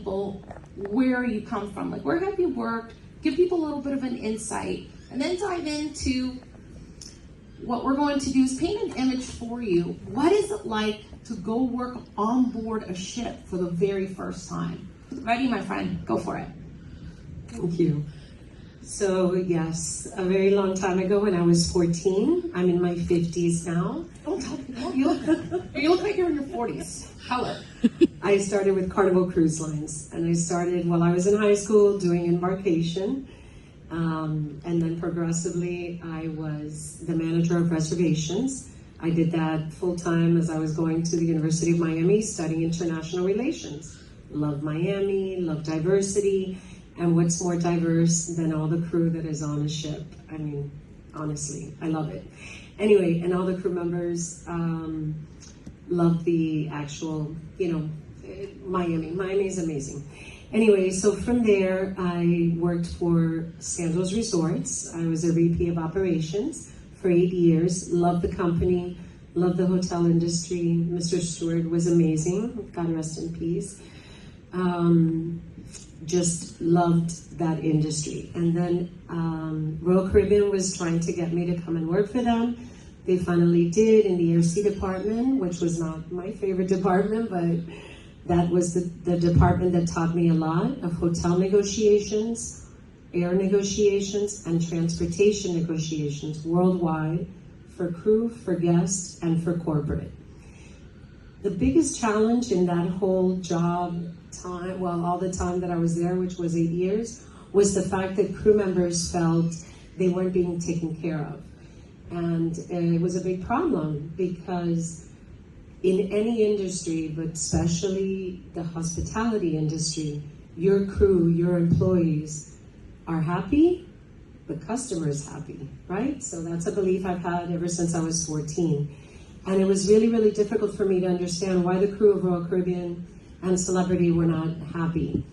people where you come from. Like, where have you worked? Give people a little bit of an insight, and then dive into what we're going to do is paint an image for you. What is it like to go work on board a ship for the very first time? Ready, my friend? Go for it. Thank you. So yes, a very long time ago when I was 14, I'm in my 50s now. Don't tell people. You look like you're in your 40s. Color. I started with Carnival Cruise Lines, and I started while I was in high school doing embarkation. And then progressively, I was the manager of reservations. I did that full-time as I was going to the University of Miami studying international relations. Love Miami, love diversity, and what's more diverse than all the crew that is on a ship? I mean, honestly, I love it. Anyway, and all the crew members love the actual, Miami. Miami is amazing. Anyway, so from there, I worked for Sandals Resorts. I was a VP of operations for 8 years. Loved the company, loved the hotel industry. Mr. Stewart was amazing. God rest in peace. Just loved that industry. And then Royal Caribbean was trying to get me to come and work for them. They finally did in the air department, which was not my favorite department, but that was the department that taught me a lot of hotel negotiations, air negotiations, and transportation negotiations worldwide for crew, for guests, and for corporate. The biggest challenge in that whole job time, well, all the time that I was there, which was 8 years, was the fact that crew members felt they weren't being taken care of. And it was a big problem because in any industry, but especially the hospitality industry, your crew, your employees are happy, the customer is happy, right? So that's a belief I've had ever since I was 14. And it was really, really difficult for me to understand why the crew of Royal Caribbean and Celebrity were not happy.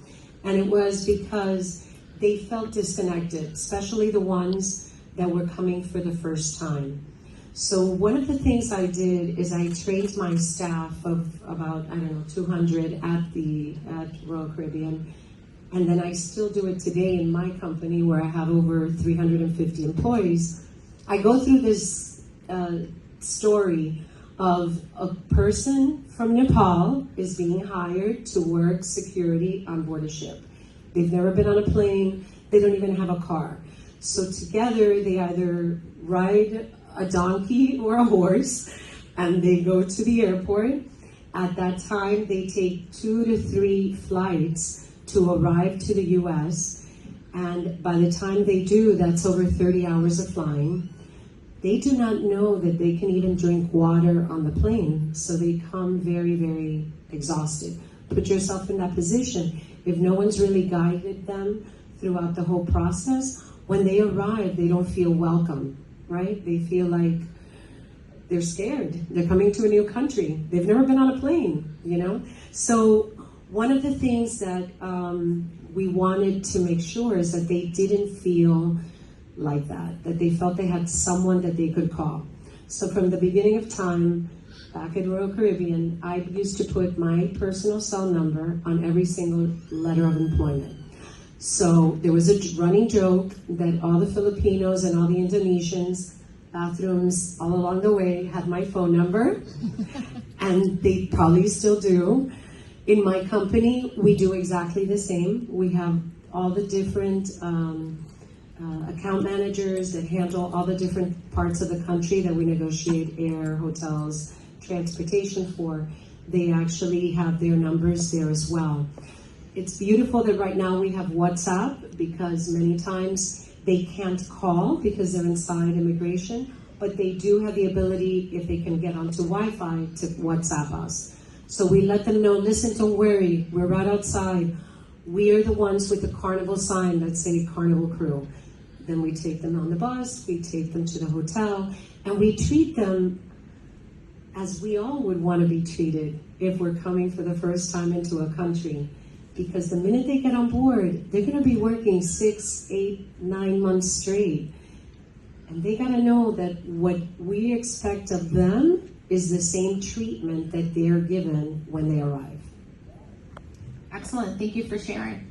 And it was because they felt disconnected, especially the ones that were coming for the first time. So one of the things I did is I trained my staff of about, 200 at Royal Caribbean. And then I still do it today in my company where I have over 350 employees. I go through this story of a person from Nepal is being hired to work security on board a ship. They've never been on a plane. They don't even have a car. So together they either ride a donkey or a horse and they go to the airport. At that time, they take 2 to 3 flights to arrive to the US. And by the time they do, that's over 30 hours of flying. They do not know that they can even drink water on the plane. So they come very, very exhausted. Put yourself in that position. If no one's really guided them throughout the whole process, when they arrive, they don't feel welcome, right? They feel like they're scared. They're coming to a new country. They've never been on a plane, So one of the things that we wanted to make sure is that they didn't feel like that they felt they had someone that they could call. So from the beginning of time, back at Royal Caribbean, I used to put my personal cell number on every single letter of employment. So there was a running joke that all the Filipinos and all the Indonesians, bathrooms all along the way had my phone number, and they probably still do. In my company, we do exactly the same. We have all the different account managers that handle all the different parts of the country that we negotiate air, hotels, transportation for. They actually have their numbers there as well. It's beautiful that right now we have WhatsApp because many times they can't call because they're inside immigration, but they do have the ability, if they can get onto Wi-Fi, to WhatsApp us. So we let them know, listen, don't worry, we're right outside. We are the ones with the Carnival sign that say Carnival Crew. Then we take them on the bus, we take them to the hotel, and we treat them as we all would want to be treated if we're coming for the first time into a country. Because the minute they get on board, they're going to be working 6, 8, 9 months straight. And they got to know that what we expect of them is the same treatment that they're given when they arrive. Excellent. Thank you for sharing.